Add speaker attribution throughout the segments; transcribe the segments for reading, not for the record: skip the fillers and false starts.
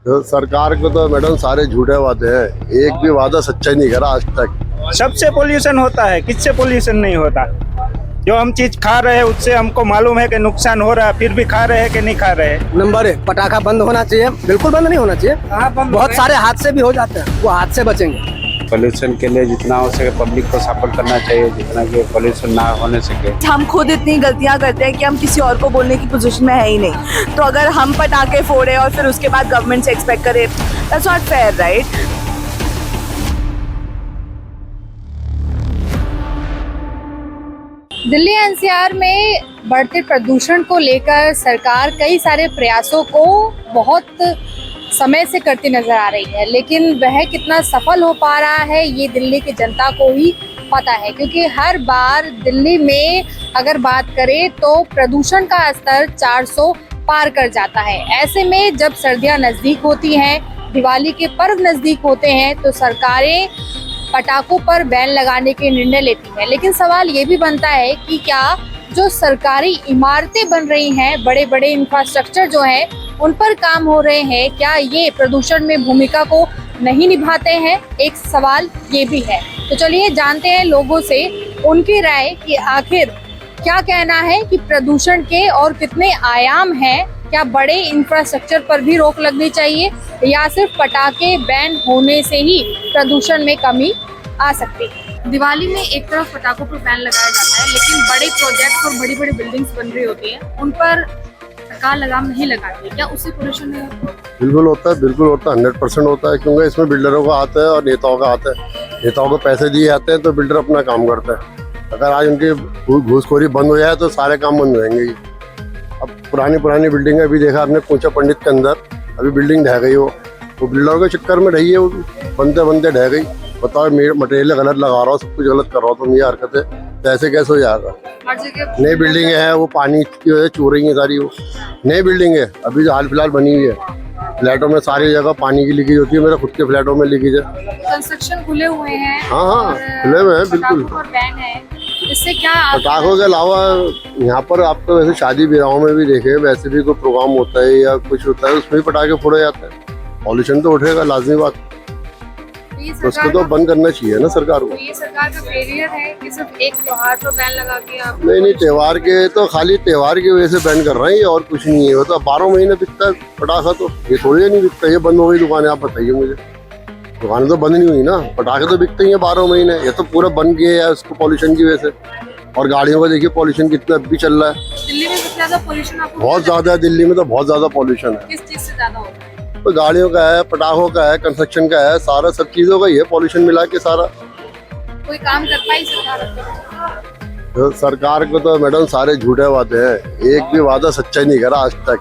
Speaker 1: तो सरकार को तो मैडम सारे झूठे वादे हैं, एक भी वादा सच्चा नहीं करा आज तक।
Speaker 2: सबसे पोल्यूशन होता है, किससे पोल्यूशन नहीं होता। जो हम चीज खा रहे हैं उससे हमको मालूम है कि नुकसान हो रहा है, फिर भी खा रहे हैं कि नहीं खा रहे हैं।
Speaker 3: नंबर 1 पटाखा बंद होना चाहिए, बिल्कुल बंद नहीं होना चाहिए। बहुत सारे हादसे भी हो जाते हैं, वो हादसे बचेंगे।
Speaker 4: पोल्यूशन के लिए जितना हो सके पब्लिक को सपोर्ट करना चाहिए, जितना कि पोल्यूशन ना होने सके।
Speaker 5: हम खुद इतनी गलतियां करते हैं कि हम किसी और को बोलने की पोजीशन में है ही नहीं। तो अगर हम पटाखे फोड़े और फिर उसके बाद गवर्नमेंट से एक्सपेक्ट करें, that's not fair, right.
Speaker 6: Delhi NCR में बढ़ते प्रदूषण को लेकर सरकार कई सारे प्रयासों को बहुत समय से करती नजर आ रही है, लेकिन वह कितना सफल हो पा रहा है ये दिल्ली की जनता को ही पता है। क्योंकि हर बार दिल्ली में अगर बात करें तो प्रदूषण का स्तर 400 पार कर जाता है। ऐसे में जब सर्दियां नज़दीक होती हैं, दिवाली के पर्व नज़दीक होते हैं, तो सरकारें पटाखों पर बैन लगाने के निर्णय लेती है। लेकिन सवाल ये भी बनता है कि क्या जो सरकारी इमारतें बन रही हैं, बड़े बड़े इंफ्रास्ट्रक्चर जो हैं, उन पर काम हो रहे हैं, क्या ये प्रदूषण में भूमिका को नहीं निभाते हैं? एक सवाल ये भी है। तो चलिए जानते हैं लोगों से उनकी राय कि आखिर क्या कहना है कि प्रदूषण के और कितने आयाम हैं। क्या बड़े इंफ्रास्ट्रक्चर पर भी रोक लगनी चाहिए या सिर्फ पटाखे बैन होने से ही प्रदूषण में कमी आ सकती है? दिवाली में एक तरफ पटाखों पर बैन लगाया जाता है, लेकिन बड़े प्रोजेक्ट और बड़ी बड़ी बिल्डिंग्स बन रही होती हैं, उन पर सरकार लगाम नहीं लगाती। क्या उससे पोल्यूशन नहीं होता?
Speaker 1: बिल्कुल होता है, बिल्कुल होता है, 100% होता है। क्योंकि इसमें बिल्डरों का हाथ है और नेताओं का हाथ है। नेताओं को पैसे दिए जाते हैं तो बिल्डर अपना काम करता है। अगर आज उनकी घूसखोरी बंद हो जाए तो सारे काम बंद हो जाएंगे। अब पुरानी बिल्डिंग है, अभी देखा आपने पूछा पंडित के अंदर, अभी बिल्डिंग ढह गई। वो बिल्डरों के चक्कर में रही है, वो बनते ढह गई। बताओ, मटेरियल गलत लगा रहा हो, सब कुछ गलत कर रहा हो, तो ये हरकतें तो ऐसे कैसे हो जाएगा। नई बिल्डिंग है, वो पानी की वजह से चूर रही है सारी। वो नई बिल्डिंग है, अभी जो हाल फिलहाल बनी हुई है। फ्लैटों में सारी जगह पानी की लीकेज होती है। मेरे खुद के फ्लैटों में लीकेज है।
Speaker 6: कंस्ट्रक्शन खुले हुए हैं।
Speaker 1: हाँ, खुले हुए हैं, बिल्कुल।
Speaker 6: बैन है, इससे क्या
Speaker 1: पटाखों के अलावा यहाँ पर आपको वैसे शादी विवाहों में भी देखे, वैसे भी कोई प्रोग्राम होता है या कुछ होता है, उसमें भी पटाखे फोड़े जाते हैं। पॉल्यूशन तो उठेगा, लाजमी बात। तो उसको तो बंद करना चाहिए ना सरकार को।
Speaker 6: ये सरकार का फेलियर है कि सिर्फ एक त्योहार पर बैन लगा के आप
Speaker 1: नहीं, त्योहार के तो खाली त्योहार की वजह से बैन कर रहे हैं, और कुछ नहीं है। वो तो 12 महीने बिकता है पटाखा, तो ये थोड़ी नहीं बिकता। ये बंद हो गई दुकानें, आप बताइए मुझे। दुकानें तो बंद नहीं हुई ना, पटाखे तो बिकते ही है 12 महीने। ये तो पूरा बंद किया है उसको पॉल्यूशन की वजह से। और गाड़ियों का देखिए पॉल्यूशन कितना भी चल रहा है।
Speaker 6: दिल्ली में सबसे ज्यादा पोल्यूशन आपको
Speaker 1: बहुत ज्यादा है, दिल्ली में तो बहुत ज्यादा पॉल्यूशन है।
Speaker 6: किस चीज से ज्यादा होता है?
Speaker 1: तो गाड़ियों का है, पटाखों का है, कंस्ट्रक्शन का है, सारा सब चीजों का ही है पॉल्यूशन मिला के सारा।
Speaker 6: कोई काम कर पाई सरकार?
Speaker 1: तो सरकार को तो मैडम सारे झूठे वादे हैं, एक भी वादा सच्चा नहीं करा आज तक।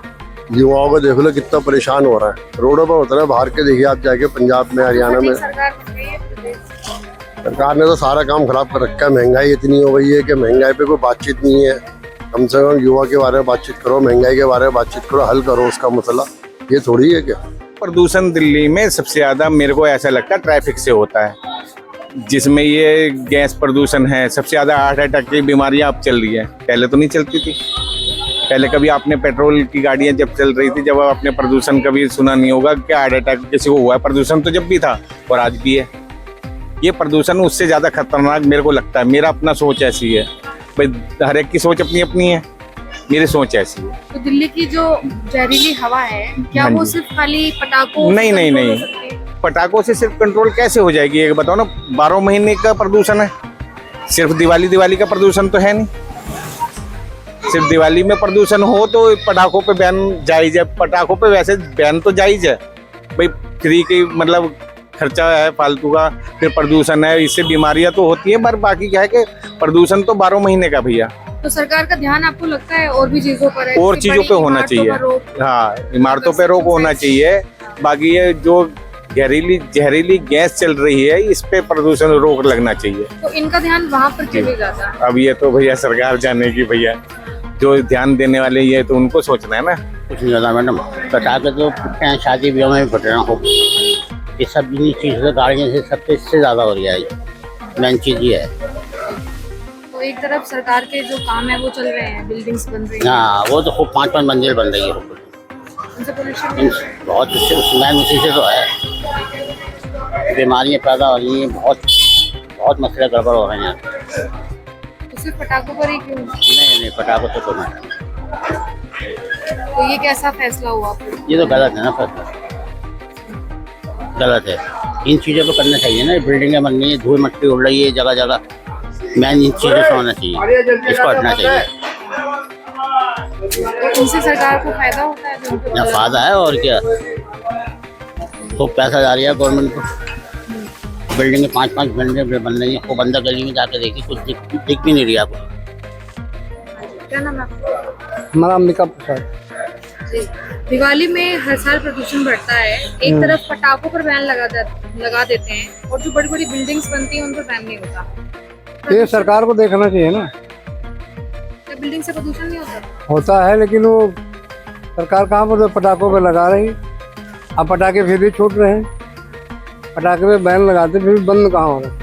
Speaker 1: युवाओं को देख लो कितना परेशान हो रहा है, रोडों पर उतरा है। बाहर के देखिए आप जाके, पंजाब में, हरियाणा में सरकार ने तो सारा काम खराब कर रखा है। महंगाई इतनी हो गई है कि महंगाई पे कोई बातचीत नहीं है। कम से कम युवा के बारे में बातचीत करो, महंगाई के बारे में बातचीत करो, हल करो उसका मसला। ये थोड़ी है क्या।
Speaker 4: प्रदूषण दिल्ली में सबसे ज़्यादा मेरे को ऐसा लगता है ट्रैफिक से होता है, जिसमें ये गैस प्रदूषण है। सबसे ज़्यादा हार्ट अटैक की बीमारियां अब चल रही है, पहले तो नहीं चलती थी। पहले कभी आपने पेट्रोल की गाड़ियां जब चल रही थी, जब आपने प्रदूषण कभी सुना नहीं होगा कि हार्ट अटैक किसी को हुआ है। प्रदूषण तो जब भी था और आज भी है। ये प्रदूषण उससे ज़्यादा खतरनाक मेरे को लगता है। मेरा अपना सोच ऐसी है भाई, हर एक की सोच अपनी अपनी है, मेरी सोच ऐसी है।
Speaker 6: तो दिल्ली की जो जहरीली हवा है, क्या वो सिर्फ खाली पटाखों?
Speaker 4: नहीं, पटाखों से सिर्फ कंट्रोल कैसे हो जाएगी ये बताओ ना। 12 महीने का प्रदूषण है, सिर्फ दिवाली का प्रदूषण तो है नहीं। सिर्फ दिवाली में प्रदूषण हो तो पटाखों पे बैन जायज है। पटाखों पे वैसे बैन तो जायज है भाई, फ्री की मतलब खर्चा है फालतू का, फिर प्रदूषण है, इससे बीमारियां तो होती है। पर बाकी क्या है कि प्रदूषण तो 12 महीने का भैया।
Speaker 6: तो सरकार का ध्यान आपको लगता है और भी चीजों पर है?
Speaker 4: और चीजों पे होना चाहिए। हाँ, इमारतों पे रोक होना चाहिए। बाकी ये जो जहरीली गैस चल रही है, इस पे प्रदूषण रोक लगना चाहिए।
Speaker 6: तो इनका ध्यान वहाँ पर क्यों नहीं जाता है?
Speaker 4: अब ये तो भैया सरकार जानेगी भैया, जो ध्यान देने वाले ये तो उनको सोचना है ना।
Speaker 7: कुछ नहीं होता मैडम, पटाखे तो फटते हैं, शादी ब्याह में भी फट रहे हो। ये सब चीज़ से गाड़ियों से सबसे इससे ज़्यादा हो रहा है। मेन चीज़ ये है।
Speaker 6: तो एक तरफ सरकार के जो काम है वो चल रहे हैं, बिल्डिंग्स बन रही हैं।
Speaker 7: हाँ, वो तो खूब 5-5 मंजिल बन रही है।
Speaker 6: उनसे पोल्यूशन
Speaker 7: बहुत मेन उसी से तो है, बीमारियाँ पैदा हो रही हैं, बहुत मसले गड़बड़ हो रहे हैं यहाँ।
Speaker 6: तो सिर्फ पटाखों पर ही क्यों?
Speaker 7: नहीं पटाखों तो कोई नहीं।
Speaker 6: तो ये कैसा फैसला हुआ?
Speaker 7: ये तो गलत है ना, फैसला गलत है। इन चीज़ों को करना चाहिए ना, बिल्डिंगें बन रही है, धूल मिट्टी उड़ रही है जगह जगह, मेन इन चीज़ों से होना चाहिए, इसको हटना चाहिए।
Speaker 6: तो उनसे सरकार को फायदा होता है? जो उनको
Speaker 7: या फायदा है और क्या, खूब पैसा जा रहा है गवर्नमेंट को। बिल्डिंग 5-5 बिल्डिंग बन रही है, वो बंदा गली में जाके देखी, कुछ दिख भी नहीं रही आपको।
Speaker 6: क्या नाम है आपका?
Speaker 3: हमारा अंबिका प्रसाद।
Speaker 6: जी। दिवाली में हर साल प्रदूषण बढ़ता है। एक तरफ पटाखों पर बैन लगा देते हैं और जो बड़ी बड़ी बिल्डिंग्स बनती हैं उन पर बैन नहीं होता।
Speaker 3: ये सरकार को देखना चाहिए ना।
Speaker 6: क्या बिल्डिंग से प्रदूषण नहीं होता?
Speaker 3: होता है, लेकिन वो सरकार कहाँ पर पटाखों पे लगा रही है। अब पटाखे फिर भी छूट रहे हैं, पटाखे पे बैन लगाते फिर भी बंद कहाँ हो रहा है।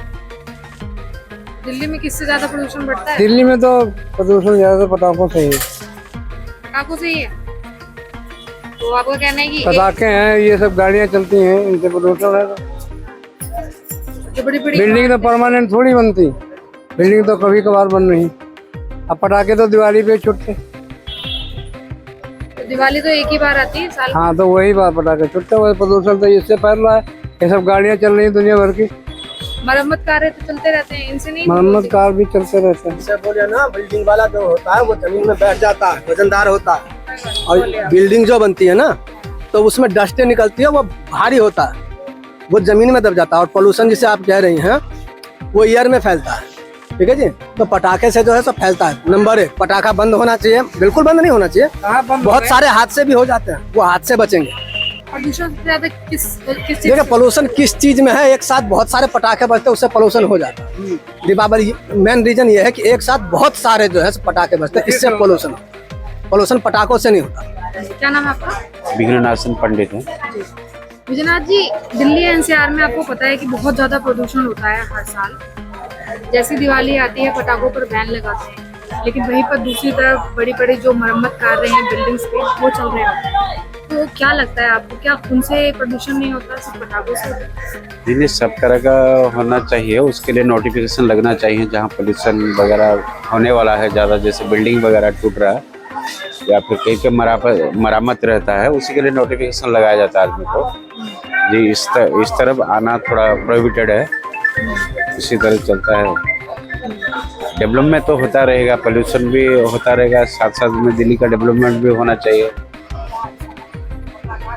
Speaker 6: दिल्ली में किससे ज्यादा प्रदूषण बढ़ता है?
Speaker 3: दिल्ली में तो प्रदूषण ज्यादा पटाखों से ही है।
Speaker 6: पटाखों से ही है। तो आपका कहना है कि
Speaker 3: पटाखे हैं, ये सब गाड़ियाँ चलती हैं, इनसे प्रदूषण है।
Speaker 6: जो बड़ी बड़ी
Speaker 3: बिल्डिंग तो परमानेंट थोड़ी बनती, बिल्डिंग तो कभी कभार बन रही। अब पटाखे तो दिवाली पे छूटते।
Speaker 6: दिवाली तो एक ही बार आती है साल।
Speaker 3: हाँ, तो वही बात, पटाखे छूटते, वही प्रदूषण तो इससे फैल रहा है। ये सब गाड़ियाँ चल रही है दुनिया भर की,
Speaker 6: मरम्मत कार्य तो चलते रहते हैं, इनसे नहीं
Speaker 3: मरम्मत कार्य भी चलते रहते हैं।
Speaker 8: बोलिए ना, बिल्डिंग वाला जो होता है वो जमीन में बैठ जाता है, वजनदार होता है, और बिल्डिंग जो बनती है ना तो उसमें डस्टें निकलती है, वो भारी होता है, वो जमीन में दब जाता है। और पोल्यूशन जिसे आप कह रही हैं वो एयर में फैलता है, ठीक है जी। तो पटाखे से जो है सब फैलता है। नंबर 1, पटाखा बंद होना चाहिए, बिल्कुल बंद नहीं होना चाहिए। बहुत सारे हादसे भी हो जाते हैं, वो हादसे बचेंगे।
Speaker 6: प्रदूषण से ज्यादा किस
Speaker 3: देखिए पोल्यूशन किस चीज में है, एक साथ बहुत सारे पटाखे बजते हैं उससे पोल्यूशन हो जाता है। दीपावली मेन रीजन ये है कि एक साथ बहुत सारे जो है पटाखे बजते हैं, इससे पोल्यूशन पटाखों से नहीं होता।
Speaker 6: क्या नाम है आपका?
Speaker 9: विघ्ननाशन पंडित है।
Speaker 6: विजयनाथ जी, दिल्ली एनसीआर में आपको पता है कि बहुत ज्यादा प्रदूषण होता है हर साल। जैसी दिवाली आती है पटाखों पर बैन लगाते हैं, लेकिन वहीं पर दूसरी तरफ बड़ी बड़ी जो मरम्मत कार्य हैं बिल्डिंग्स पे वो चल रहे होते हैं। तो क्या लगता है आपको, क्या उनसे प्रदूषण नहीं होता, सिर्फ पटाखों से?
Speaker 9: दिल्ली सब तरह का होना चाहिए, उसके लिए नोटिफिकेशन लगना चाहिए। जहाँ पोल्यूशन वगैरह होने वाला है ज़्यादा, जैसे बिल्डिंग वगैरह टूट रहा है या फिर कहीं पे मरम्मत रहता है, उसी के लिए नोटिफिकेशन लगाया जाता है आदमी को। जी इस तरफ आना थोड़ा प्रोहिबिटेड है, इसी तरह चलता है। डेवलपमेंट तो होता रहेगा, पोल्यूशन भी होता रहेगा, साथ साथ में दिल्ली का डेवलपमेंट भी होना चाहिए।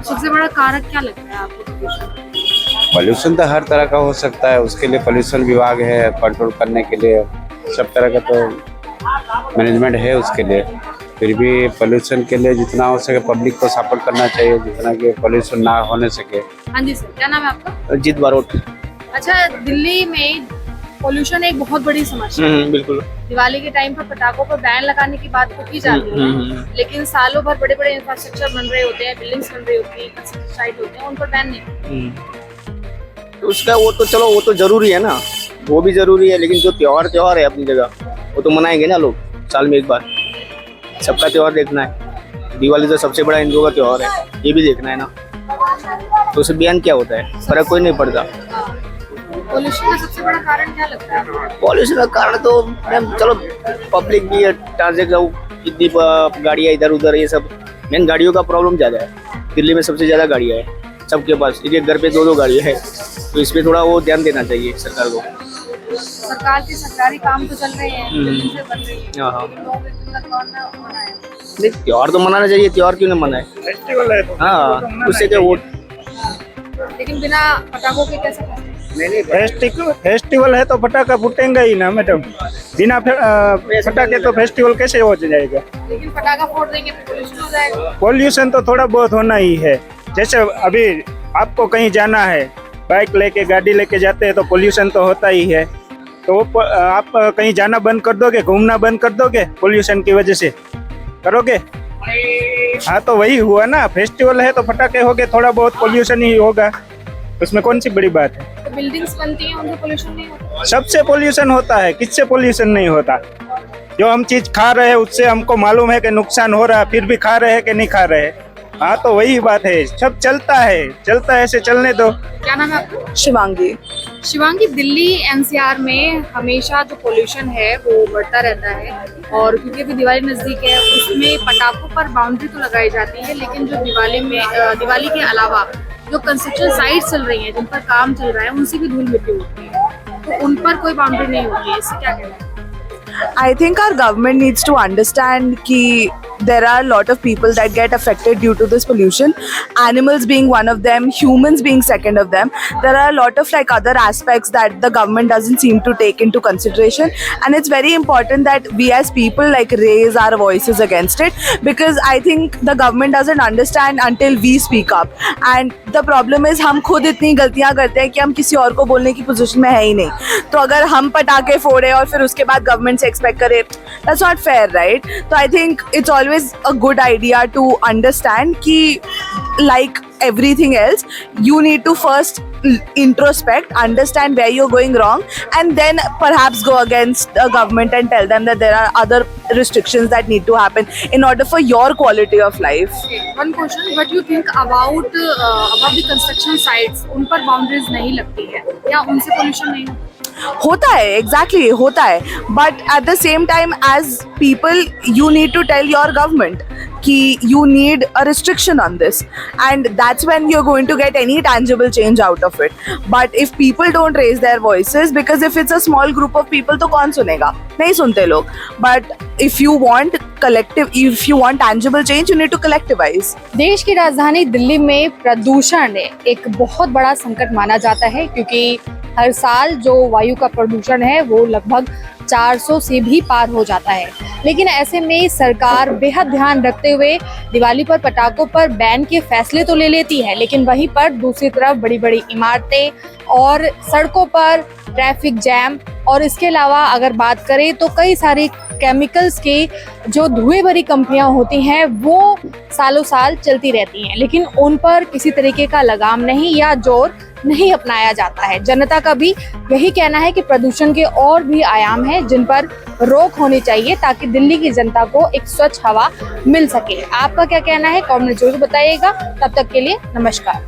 Speaker 6: सबसे बड़ा कारक क्या लगता है आपको?
Speaker 9: पोल्यूशन तो हर तरह का हो सकता है, उसके लिए पोल्यूशन विभाग है कंट्रोल करने के लिए, सब तरह का तो मैनेजमेंट है उसके लिए। फिर भी पोल्यूशन के लिए जितना हो सके पब्लिक को सपोर्ट करना चाहिए, जितना कि पोल्यूशन ना होने सके।
Speaker 6: हाँ जी सर, क्या नाम है आपका?
Speaker 8: अजीत बारोट।
Speaker 6: अच्छा, दिल्ली में पोल्यूशन एक बहुत बड़ी समस्या है।
Speaker 8: बिल्कुल।
Speaker 6: दिवाली के टाइम पर पटाखों पर बैन लगाने की बात तो की जाती है, लेकिन सालों भर बड़े बड़े इंफ्रास्ट्रक्चर बन रहे होते हैं, बिल्डिंग्स बन रही होती है, कंस्ट्रक्शन साइट होते हैं, उन पर बैन नहीं।
Speaker 8: तो उसका वो तो चलो, वो तो जरूरी है ना, वो भी जरूरी है, लेकिन जो त्योहार है अपनी जगह, वो तो मनाएंगे ना लोग साल में एक बार। सबका त्योहार देखना है, दिवाली तो सबसे बड़ा हिंदुओं का त्योहार है, ये भी देखना है ना। तो उसे बयान क्या होता है, फर्क कोई नहीं पड़ता।
Speaker 6: पोल्यूशन का सबसे बड़ा कारण क्या लगता है?
Speaker 8: पॉल्यूशन का कारण तो मैम चलो पब्लिक भी है, ट्रांसपोर्ट इतनी गाड़ियाँ इधर उधर, ये सब मेन गाड़ियों का प्रॉब्लम ज़्यादा है। दिल्ली में सबसे ज़्यादा गाड़ियाँ है, सबके पास एक एक घर पे 2-2 गाड़ियाँ है, तो इस पे थोड़ा वो ध्यान देना चाहिए सरकार को।
Speaker 6: सरकार के सरकारी काम तो चल रहे हैं, बिल्डिंग से बन रही है,
Speaker 8: हाँ।
Speaker 6: लेकिन लोग इतना त्योहार ना मनाएं।
Speaker 8: नहीं, त्योहार तो मनाना चाहिए, त्योहार क्यों ना मनाए?
Speaker 2: फेस्टिवल है तो
Speaker 8: हाँ, उससे क्या वो
Speaker 6: लेकिन बिना पटाखों के कैसे करते?
Speaker 2: फेस्टिवल है तो पटाखा फूटेंगे ही ना मैडम, बिना पटाखे तो फेस्टिवल कैसे हो जाएगा?
Speaker 6: लेकिन पटाखा फोड़ देंगे तो पोल्यूशन हो जाएगा।
Speaker 2: पोल्यूशन तो थोड़ा बहुत होना ही है। जैसे अभी आपको कहीं जाना है, बाइक लेके गाड़ी लेके जाते हैं तो पोल्यूशन तो होता ही है। तो आप कहीं जाना बंद कर दोगे, घूमना बंद कर दोगे पोल्यूशन की वजह से? करोगे? हाँ, तो वही हुआ ना, फेस्टिवल है तो पटाखे हो गए, थोड़ा बहुत पोल्यूशन ही होगा, उसमें कौन सी बड़ी बात है?
Speaker 6: तो बिल्डिंग्स बनती हैं उनसे पोल्यूशन नहीं होता?
Speaker 2: सबसे पोल्यूशन होता है, किससे पोल्यूशन नहीं होता? जो हम चीज खा रहे हैं उससे हमको मालूम है कि नुकसान हो रहा है, फिर भी खा रहे हैं कि नहीं खा रहे हैं? हाँ तो वही बात है, सब चलता है ऐसे चलने दो।
Speaker 6: क्या नाम है आपका?
Speaker 5: शिवांगी।
Speaker 6: शिवांगी, दिल्ली एनसीआर में हमेशा जो पोल्यूशन है वो बढ़ता रहता है, और क्योंकि अभी दिवाली नजदीक है उसमें पटाखों पर बाउंड्री तो लगाई जाती है, लेकिन जो दिवाली के अलावा जो कंस्ट्रक्शन साइट चल रही हैं, जिन पर काम चल रहा है, उनसे भी धूल मिट्टी होती है, तो उन पर कोई बाउंड्री नहीं होती है। इससे क्या कहना है?
Speaker 5: I think our government needs to understand कि there are a lot of people that get affected due to this pollution. Animals being one of them, humans being second of them. There are a lot of like other aspects that the government doesn't seem to take into consideration, and it's very important that we as people like raise our voices against it, because I think the government doesn't understand until we speak up. And the problem is हम खुद इतनी गलतियाँ करते हैं कि हम किसी और को बोलने की पोजीशन में है ही नहीं। तो अगर हम पटाखे फोड़े और फिर उसके बाद गवर्नमेंट से एक्सपेक्ट करें, that's not fair, right? So I think it's always a good idea to understand कि like everything else, you need to first introspect, understand where you're going wrong, and then perhaps go against the government and tell them that there are other restrictions that need to happen in order for your quality of life.
Speaker 6: Okay, one question, what you think about the construction sites? उन पर boundaries नहीं लगती है या उनसे pollution नहीं
Speaker 5: होता है, एग्जैक्टली होता है, but at the same time as people you need to tell your government कि you need a restriction on this, and that's when you're going to get any tangible change out of it. But if people don't raise their voices, because if it's a small group of people तो कौन सुनेगा, नहीं सुनते लोग. But if you want tangible change, you need to collectivize.
Speaker 6: देश की राजधानी दिल्ली में प्रदूषण एक बहुत बड़ा संकट माना जाता है, क्योंकि हर साल जो वायु का प्रदूषण है वो लगभग 400 से भी पार हो जाता है। लेकिन ऐसे में सरकार बेहद ध्यान रखते हुए दिवाली पर पटाखों पर बैन के फैसले तो ले लेती है, लेकिन वहीं पर दूसरी तरफ बड़ी बड़ी इमारतें और सड़कों पर ट्रैफिक जैम, और इसके अलावा अगर बात करें तो कई सारे केमिकल्स के जो धुएं भरी कंपनियां होती हैं वो सालों साल चलती रहती हैं, लेकिन उन पर किसी तरीके का लगाम नहीं या जोर नहीं अपनाया जाता है। जनता का भी यही कहना है कि प्रदूषण के और भी आयाम हैं जिन पर रोक होनी चाहिए, ताकि दिल्ली की जनता को एक स्वच्छ हवा मिल सके। आपका क्या कहना है कमेंट जरूर बताइएगा। तब तक के लिए नमस्कार।